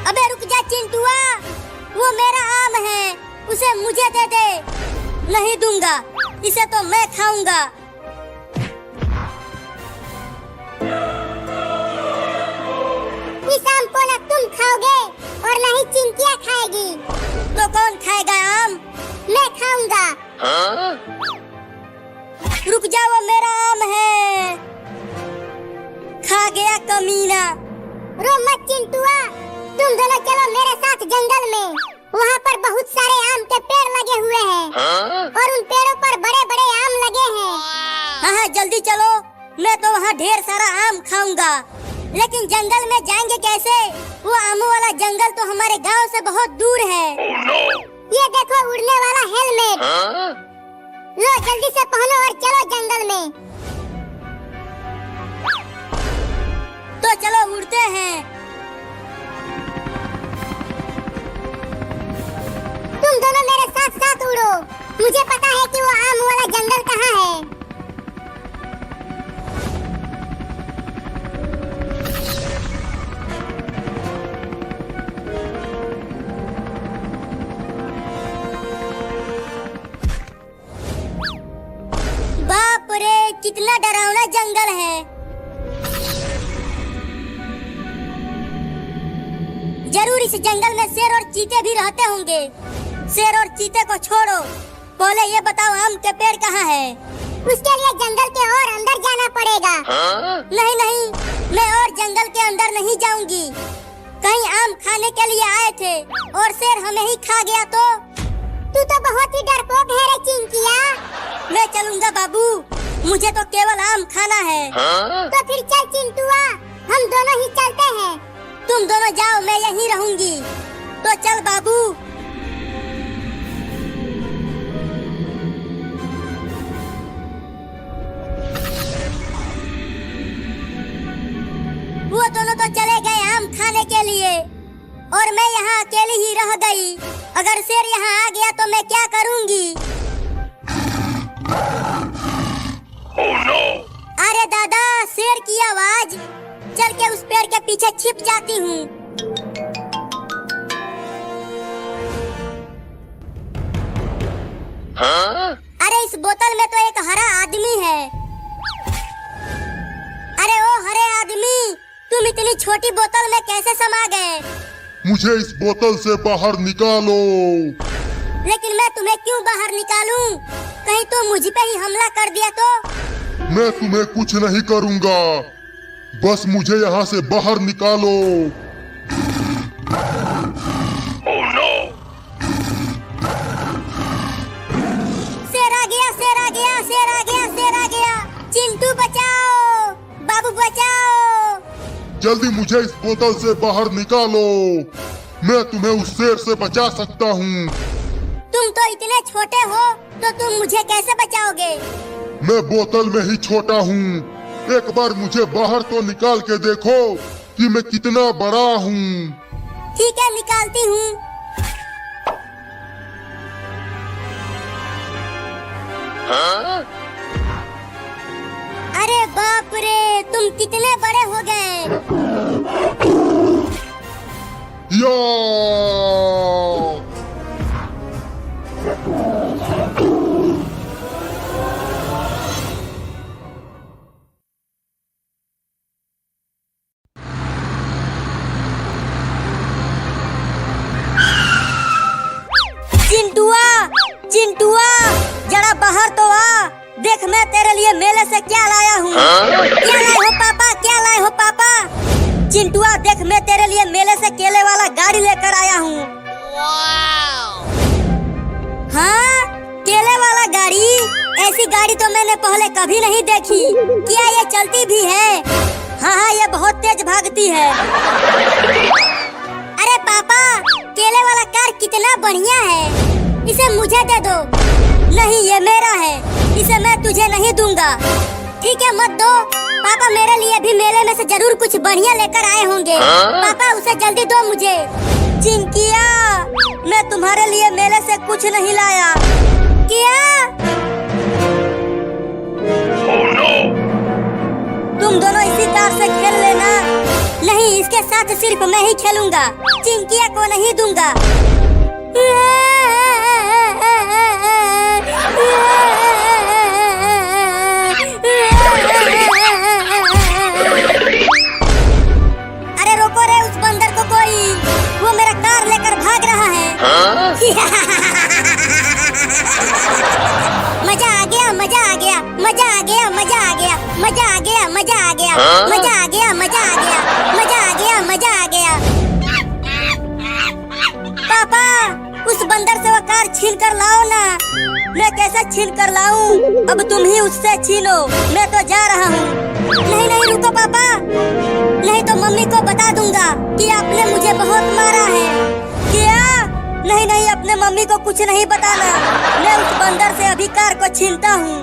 अबे रुक जा चिंटुआ, वो मेरा आम है, उसे मुझे दे दे। नहीं दूंगा, इसे तो मैं खाऊंगा। इस आम को न तुम खाओगे और न ही चिंकिया खाएगी। तो कौन खाएगा आम? मैं खाऊंगा। रुक जा, वो मेरा आम है। खा गया कमीना। रो मत चिंटुआ, तुम दोनों चलो मेरे साथ जंगल में। वहाँ पर बहुत सारे आम के पेड़ लगे हुए हैं और उन पेड़ों पर बड़े बड़े आम लगे हैं। हाँ जल्दी चलो, मैं तो वहाँ ढेर सारा आम खाऊंगा। लेकिन जंगल में जाएंगे कैसे? वो आमों वाला जंगल तो हमारे गांव से बहुत दूर है। ये देखो उड़ने वाला हेलमेट। लो जल्दी से पहनो और चलो जंगल में। तो चलो उड़ते हैं। तुम दोनों मेरे साथ साथ उड़ो। मुझे पता है कि वो आम वाला जंगल कहाँ है। बाप रे, कितना डरावना जंगल है। जरूर इस जंगल में शेर और चीते भी रहते होंगे। शेर और चीते को छोड़ो, पहले ये बताओ आम के पेड़ कहाँ है? उसके लिए जंगल के और अंदर जाना पड़ेगा। नहीं नहीं, मैं और जंगल के अंदर नहीं जाऊंगी। कहीं आम खाने के लिए आए थे और शेर हमें ही खा गया तो? तू तो बहुत ही डरपोक है रे चिंकिया। मैं चलूंगा बाबू, मुझे तो केवल आम खाना है। तो फिर चल चिंटुआ, हम दोनों ही चलते हैं। तुम दोनों जाओ, मैं यहीं रहूंगी। तो चल बाबू। वो दोनों तो चले गए आम खाने के लिए और मैं यहाँ अकेली ही रह गई। अगर शेर यहाँ आ गया तो मैं क्या करूँगी? Oh no! अरे दादा, शेर की आवाज। चल के उस पेड़ के पीछे छिप जाती हूँ। अरे इस बोतल में तो एक हरा आदमी है। अरे ओ हरे आदमी, तुम इतनी छोटी बोतल में कैसे समा गए? मुझे इस बोतल से बाहर निकालो। लेकिन मैं तुम्हें क्यों बाहर निकालूं? कहीं तुम मुझ पे ही हमला कर दिया तो? मैं तुम्हें कुछ नहीं करूंगा, बस मुझे यहाँ से बाहर निकालो। Oh no! शेर आ गया, शेर आ गया, शेर आ गया, शेर आ गया। चिंटू बचाओ, बाबू बचाओ। जल्दी मुझे इस बोतल से बाहर निकालो। मैं तुम्हें उस शेर से बचा सकता हूँ। तुम तो इतने छोटे हो, तो तुम मुझे कैसे बचाओगे? मैं बोतल में ही छोटा हूँ। एक बार मुझे बाहर तो निकाल के देखो कि मैं कितना बड़ा हूँ। ठीक है, निकालती हूँ। अरे बाप रे, तुम कितने बड़े हो गए। या! चिंटुआ, चिंटुआ, जरा बाहर तो आ। देख मैं तेरे लिए मेले से क्या लाया हूँ। क्या लाए हो पापा, क्या लाए हो पापा? चिंटुआ देख, मैं तेरे लिए मेले से केले वाला गाड़ी लेकर आया हूँ। हाँ, केले वाला गाड़ी? ऐसी गाड़ी तो मैंने पहले कभी नहीं देखी। क्या ये चलती भी है? हाँ हाँ, ये बहुत तेज भागती है। अरे पापा, केले वाला कार कितना बढ़िया है, इसे मुझे दे दो। नहीं, ये मेरा है, इसे मैं तुझे नहीं दूंगा। ठीक है, मत दो। पापा मेरे लिए भी मेले में से जरूर कुछ बढ़िया लेकर आए होंगे। पापा उसे जल्दी दो मुझे। चिंकिया, मैं तुम्हारे लिए मेले से कुछ नहीं लाया। क्या? Oh no! तुम दोनों इसी कार से खेल लेना। नहीं, इसके साथ सिर्फ मैं ही खेलूंगा, चिंकिया को नहीं दूंगा। अरे रोको रे उस बंदर को कोई, वो मेरा कार लेकर भाग रहा है। मजा आ गया, मजा आ गया, मजा आ गया, मजा आ गया, मजा आ गया, मजा आ गया, मजा आ गया, मजा आ गया, मजा आ गया, मजा आ गया। पापा, उस बंदर से वो कार छीन कर लाओ ना। मैं कैसे छीन कर लाऊं? अब तुम ही उससे छीनो, मैं तो जा रहा हूँ। नहीं नहीं रुको पापा, नहीं तो मम्मी को बता दूंगा कि आपने मुझे बहुत मारा है। क्या? नहीं नहीं, अपने मम्मी को कुछ नहीं बताना। मैं उस बंदर से अभी कार को छीनता हूँ।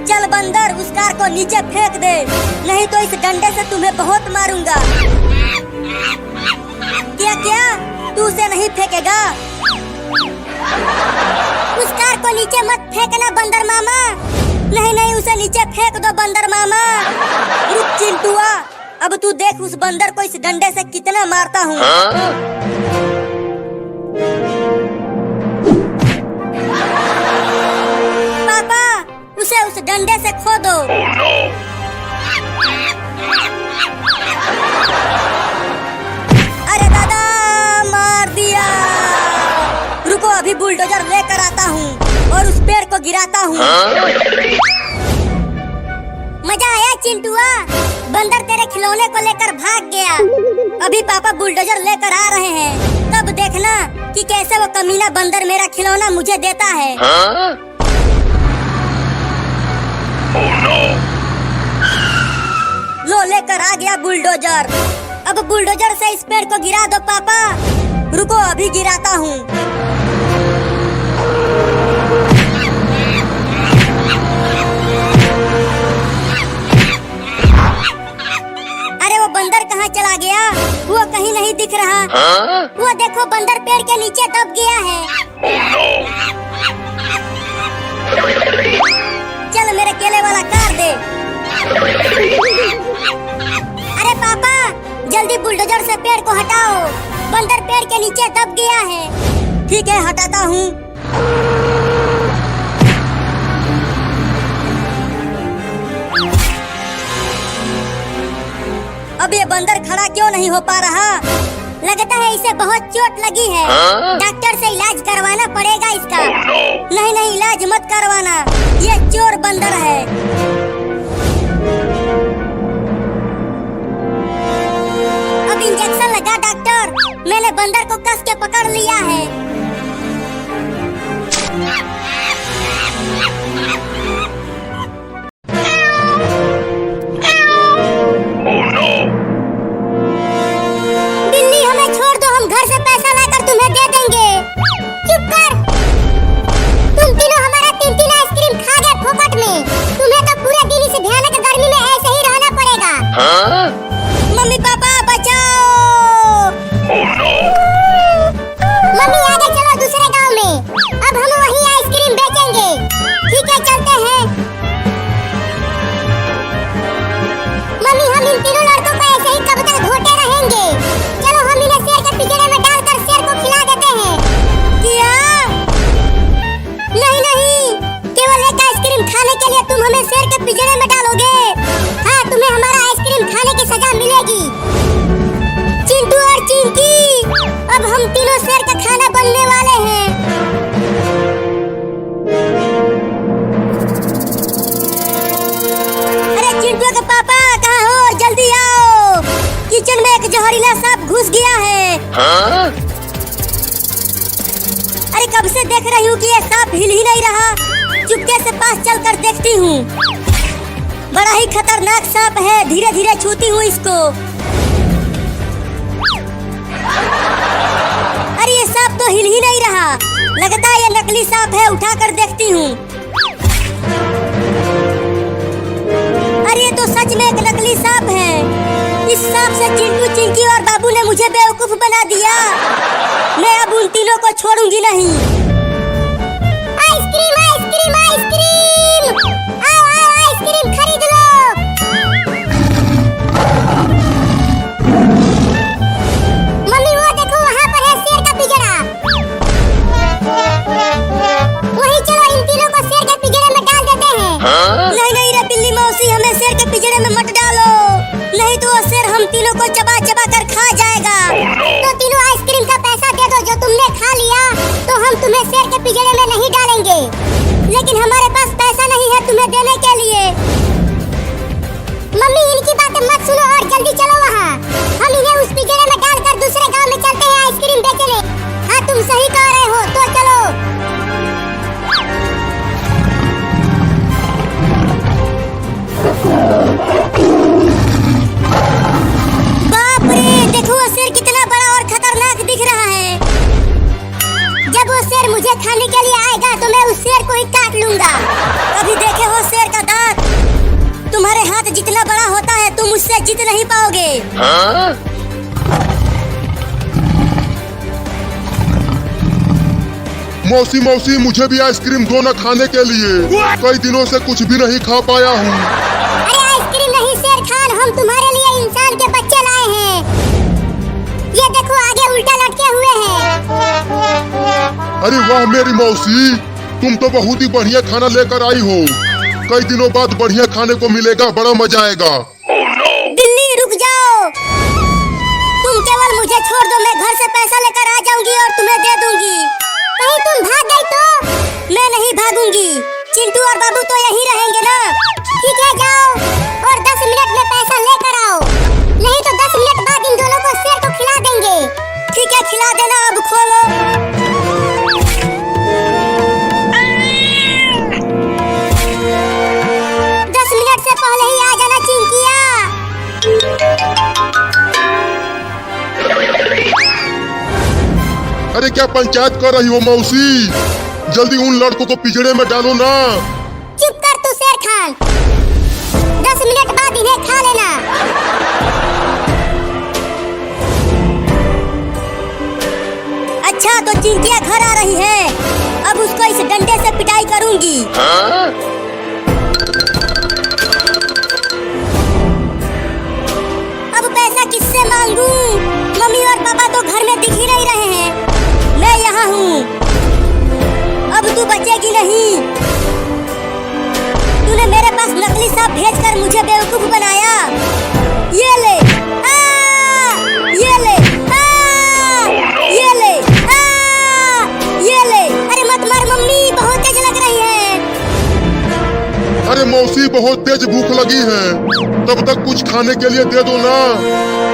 चल बंदर, उस कार को नीचे फेंक दे, नहीं तो इस डंडे से तुम्हें बहुत मारूंगा। क्या क्या? तू उसे नहीं फेंकेगा? उस कार को नीचे मत फेंकना बंदर मामा। नहीं नहीं, उसे नीचे फेंक दो बंदर मामा। रुक चिंटुआ, अब तू देख उस बंदर को इस डंडे से कितना मारता हूँ। पापा, उसे उस डंडे से खो दो। Oh no! अरे दादा, मार दिया। रुको, अभी बुलडोजर लेकर आता हूँ और उस पेड़ को गिराता हूँ। मजा आया चिंटुआ? बंदर तेरे खिलौने को लेकर भाग गया। अभी पापा बुलडोजर लेकर आ रहे हैं, तब देखना कि कैसे वो कमीना बंदर मेरा खिलौना मुझे देता है। Oh no! लो, लेकर आ गया बुलडोजर। अब बुलडोजर से इस पेड़ को गिरा दो पापा। रुको, अभी गिराता हूँ। अरे वो बंदर कहाँ चला गया? वो कहीं नहीं दिख रहा। वो देखो, बंदर पेड़ के नीचे दब गया है। Oh no! चल मेरे केले वाला कार दे। अरे पापा, जल्दी बुलडोजर से पेड़ को हटाओ, बंदर पेड़ के नीचे दब गया है। ठीक है, हटाता हूँ। अब ये बंदर खड़ा क्यों नहीं हो पा रहा? लगता है इसे बहुत चोट लगी है। डॉक्टर से इलाज करवाना पड़ेगा इसका। Oh no! नहीं नहीं, इलाज मत करवाना, ये चोर बंदर है। अब इंजेक्शन लगा डॉक्टर, मैंने बंदर को कस के पकड़ लिया है। Oh no! बिल्ली, हमें छोड़ दो, हम घर से पैसा लाकर तुम्हें दे देंगे। चुप कर, तुम तीनों हमारा 3-3 आइसक्रीम खा गए फोकट में। तुम्हें तो पूरे दिन इस भयानक गर्मी में ऐसे ही रहना पड़ेगा। मम्मी पापा बचाओ। Oh no! मम्मी आगे चलो दूसरे गांव में, अब हम वहीं आइसक्रीम बेचेंगे। ठीक है, चलते हैं। मम्मी, हम इन तीनों लड़कों को ऐसे ही कब तक घोटे रहेंगे? चलो हम इन्हें शेर के पिंजरे में डालकर शेर को खिला देते हैं। क्या? नहीं नहीं, केवल एक आइसक्रीम खाने के लिए तुम हमें शेर के पिंजरे में डालोगे? हाँ, तुम्हें हमारा आइसक्रीम खाने की सजा मिलेगी। चिंटू और चिंकी, अब हम तीनों शेर का खाना बनने वाले हैं। अरे चिंटू के पापा, कहाँ हो? जल्दी आओ, किचन में एक जहरीला सांप घुस गया है। अरे कब से देख रही हूँ कि ये सांप हिल ही नहीं रहा। चुपके से पास चलकर देखती हूँ। बड़ा ही खतरनाक सांप है, धीरे धीरे छूती हूँ इसको। अरे ये सांप तो हिल ही नहीं रहा, लगता है ये नकली सांप है। उठाकर देखती हूँ। अरे ये तो सच में एक नकली सांप है। इस सांप से चिंटू, चिंकी और बाबू ने मुझे बेवकूफ बना दिया। मैं अब उन तीनों को छोड़ूंगी नहीं। Ice cream, ice cream, ice cream. तीनों को चबा चबा कर खा जाएगा। तो तीनों आइसक्रीम का पैसा दे दो जो तुमने खा लिया, तो हम तुम्हें शेर के पिंजरे में नहीं डालेंगे। लेकिन हमारे पास पैसा नहीं है तुम्हें देने के लिए। मम्मी इनकी बातें मत सुनो और जल्दी चलो वहाँ। हम इन्हें उस पिंजरे में डालकर दूसरे गांव में चलते हैं आइसक्रीम बेचने। हाँ तुम सही कह रहे हो, तो चलो। बाप रे, देखो वो शेर कितना बड़ा और खतरनाक दिख रहा है। जब वो शेर मुझे खाने के लिए आएगा तो मैं उस शेर को ही काट लूंगा। अभी देखे हो शेर का दांत, तुम्हारे हाथ जितना बड़ा होता है तुम उससे जीत नहीं पाओगे। मौसी मौसी मुझे भी आइसक्रीम दो ना खाने के लिए। कई दिनों से कुछ भी नहीं खा पाया हूँ। अरे आइसक्रीम नहीं शेर खान, हम तुम्हारे लिए इंसान के बच्चे लाए हैं। ये देखो आगे उल्टा लटके हुए हैं। अरे वाह मेरी मौसी, तुम तो बहुत ही बढ़िया खाना लेकर आई हो। कई दिनों बाद बढ़िया खाने को मिलेगा, बड़ा मजा आएगा। Oh no! बिल्ली रुक जाओ, तुम केवल मुझे छोड़ दो, मैं घर से पैसा लेकर आ जाऊंगी और तुम्हें दे दूंगी। कहीं तुम भाग गई तो? मैं नहीं भागूंगी, चिंटू और बाबू तो यहीं रहेंगे ना। ठीक है जाओ और 10 मिनट में पैसा लेकर आओ, नहीं तो 10 मिनट बाद इन दोनों को शेर को खिला देंगे। ठीक है खिला देना, अब खोलो। 10 मिनट से पहले ही आ जाना चिंकिया। अरे क्या पंचायत कर रही हो मौसी? जल्दी उन लड़कों को पिंजरे में डालो ना। चुप कर तू शेर खान, 10 मिनट बाद इन्हें खा लेना। अच्छा तो चिंकिया घर आ रही है, अब उसको इस डंडे से पिटाई करूंगी। अब पैसा किससे मांगू? मम्मी और पापा तो घर में दिख ही नहीं रहे हैं। मैं यहाँ हूँ, अब तू बचेगी नहीं। तूने मेरे पास नकली सांप भेजकर मुझे बेवकूफ बनाया। ये ले, ये ले, ये ले, ये ले। अरे मत मार मम्मी, बहुत तेज लग रही है। अरे मौसी बहुत तेज भूख लगी है, तब तक कुछ खाने के लिए दे दो ना।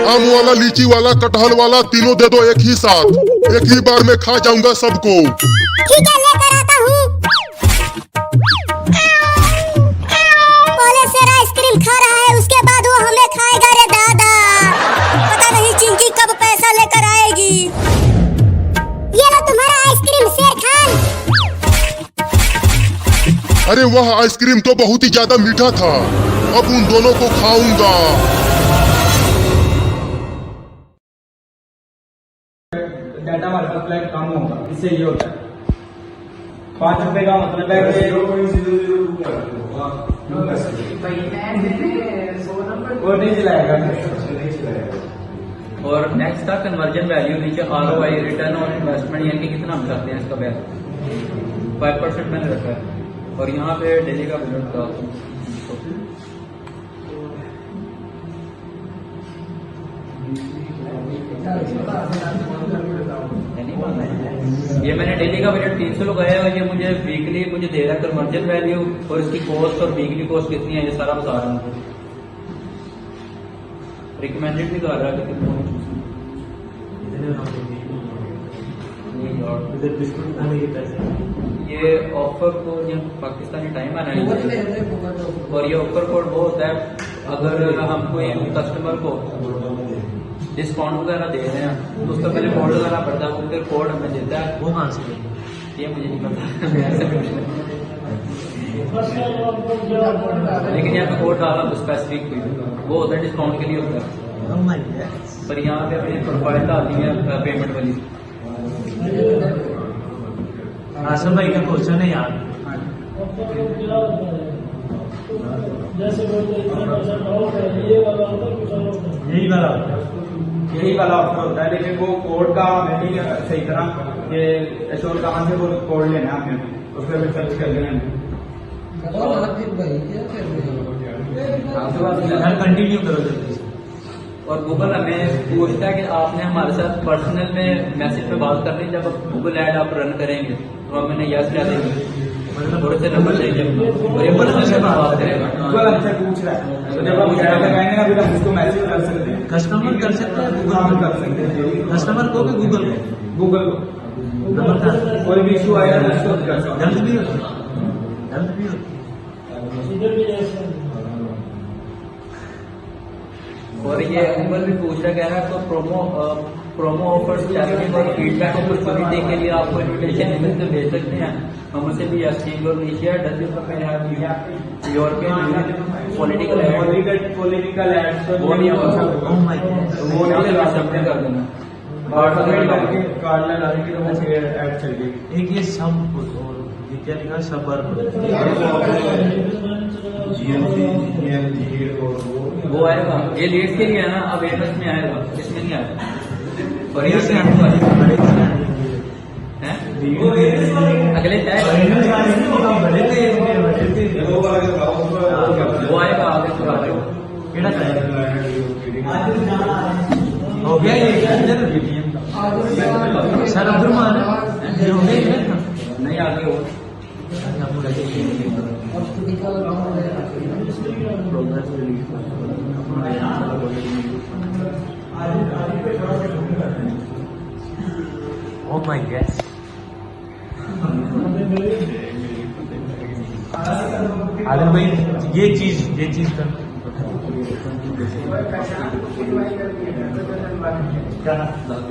आम वाला, लीची वाला, कटहल वाला, तीनों दे दो एक ही साथ। एक ही बार में खा जाऊंगा सबको। ठीक है लेकर आता हूँ। पहले शेर आइसक्रीम खा रहा है, उसके बाद वो हमें खाएगा। रे दादा, पता नहीं चिंकी कब पैसा लेकर आएगी। ये लो तुम्हारा आइसक्रीम शेर खान। अरे वह आइसक्रीम तो बहुत ही ज्यादा मीठा था, अब उन दोनों को खाऊंगा। डाटा हमारे पास प्लान कम होगा, इससे ये होता है 5 रुपए का मतलब है कि वो नहीं चलाएगा। और नेक्स्ट था कन्वर्जन वैल्यू, नीचे ROI रिटर्न ऑन इन्वेस्टमेंट, यानी कि कितना हम करते हैं इसका वैल्यू 5% मैंने रखा है। और यहाँ पे डेली का बजट था। ये मैंने डेली का बजट 300 लगाया है। ये मुझे वीकली मुझे दे रहा है कन्वर्जन वैल्यू, और इसकी कॉस्ट और वीकली कॉस्ट कितनी है ये सारा बता रहा हूँ। रिकमेंडेड भी कर रहा है कि कितना ये ऑफर कोड, ये पाकिस्तानी टाइम एनालिसिस, और ये ऑफर कोड वो होता है अगर हम कोई कस्टमर को डिस्काउंट वगैरह दे रहे हैं तो उसका पहले कोड लगाना पड़ता है, वो फिर कोड हमें देता है। वो कहाँ से ये मुझे नहीं पता लेकिन यहाँ पे कोड डाला तो स्पेसिफिक वो होता है डिस्काउंट के लिए होता है। पर यहाँ पे अपनी प्रोफाइल डालनी है पेमेंट वाली। आसम भाई का क्वेश्चन है यार, यही वाला ऑफर होता है, लेकिन वो कोड का नहीं सही तरह ये एश्योर कहाँ से वो कोड लेना है हमें, उस पर सर्च कर लेना है। कंटिन्यू करो जल्दी से। और गूगल हमें पूछता है कि आपने हमारे साथ पर्सनल में मैसेज पे बात करनी है, जब गूगल ऐड आप रन करेंगे तो हम इन्हें यस कह देंगे, थोड़े से नंबर चाहिए और ये पर्सनल से बात करेगा। गूगल हमसे पूछ रहा है, तो जब हम ऐड लगाएंगे ना फिर हम उसको मैसेज कर सकते हैं। कस्टमर कर सकते हैं, काम गूगल कर सकते हैं कस्टमर को भी गूगल को गूगल को। नंबर था, कोई भी इशू आएगा तो उसको कर सकते हैं। जल्द भी होती। और ये गूगल भी पूछ रहा है तो प्रोमो ऑफर्स चैलेंजिंग और फीडबैक अपॉर्चुनिटी के लिए आपको इन्विटेशन ईमेल से भेज सकते हैं। हम उसे भी इंडोनेशिया यूरोपियन पॉलिटिकल एड्स वो नहीं Oh my God. वो नहीं लगा सकते कर देना। कार्ड लगा देंगे तो वो फिर ऐड चल जाएगी। एक ये सब और ये क्या लिखा सबर वो आएगा, ये लीड्स के लिए है ना, अवेयरनेस में आएगा, इसमें नहीं आएगा। और ये अगले वो आएगा आगे थोड़ा हो गया ये सर अब्दुलमान ये हो गया नहीं आगे हो। Oh my God. आदिल भाई ये चीज कर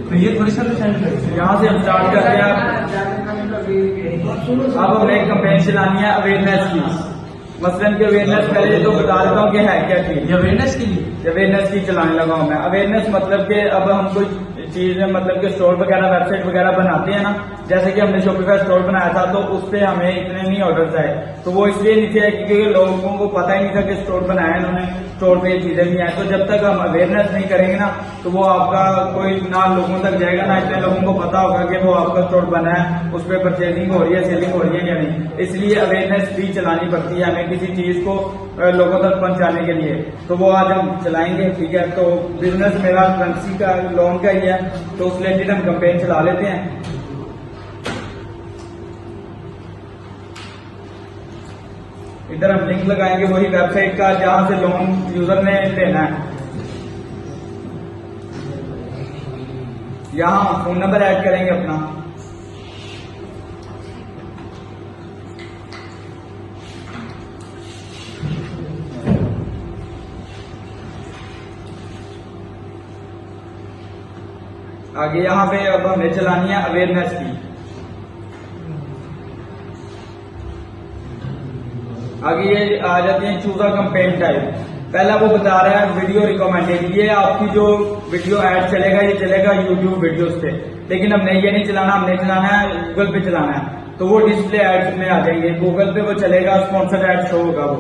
तो ये थोड़ी सा यहाँ से हम स्टार्ट करते हैं। अब हमें एक कैंपेन चलानी है अवेयरनेस की। मसलन की अवेयरनेस पहले तो बता देता हूँ कि है क्या चीज। अवेयरनेस के लिए अवेयरनेस की चलाने लगा हूँ मैं। अवेयरनेस मतलब कि अब हम कोई चीज मतलब कि स्टोर वगैरह वेबसाइट वगैरह बनाते हैं ना, जैसे कि हमने शॉपिफाई स्टोर बनाया था तो उस पे हमें इतने नहीं ऑर्डर्स आए, तो वो इसलिए नीचे है क्योंकि लोगों को पता ही नहीं था कि स्टोर बनाया है इन्होंने, स्टोर पे ये चीजें नहीं आए। तो जब तक हम अवेयरनेस नहीं करेंगे ना तो वो आपका कोई ना लोगों तक जाएगा ना इतने लोगों को पता होगा कि वो आपका स्टोर बना है, उस पर परचेजिंग हो रही है, सेलिंग हो रही है या नहीं। इसलिए अवेयरनेस भी चलानी पड़ती है हमें किसी चीज को लोगों तक पहुंचाने के लिए। तो वो आज हम चलाएंगे, ठीक है। तो बिजनेस मेरा करेंसी का लोन का ही है, तो उस रिलेटेड हम कैंपेन चला लेते हैं। इधर हम लिंक लगाएंगे वही वेबसाइट का जहां से लोन यूजर ने लेना है। यहाँ फोन नंबर ऐड करेंगे अपना, आगे यहाँ पे अब हमें चलानी है अवेयरनेस की। आगे ये आ जाती है चूज अ कैंपेन टाइप। पहला वो बता रहा है वीडियो रिकमेंडेड, ये आपकी जो वीडियो ऐड चलेगा ये चलेगा यूट्यूब वीडियोस पे, लेकिन हमने ये नहीं चलाना, हमने चलाना है गूगल पे चलाना है। तो वो डिस्प्ले एड्स में आ जाएंगे, गूगल पे वो चलेगा, स्पॉन्सर्ड एड शो होगा वो।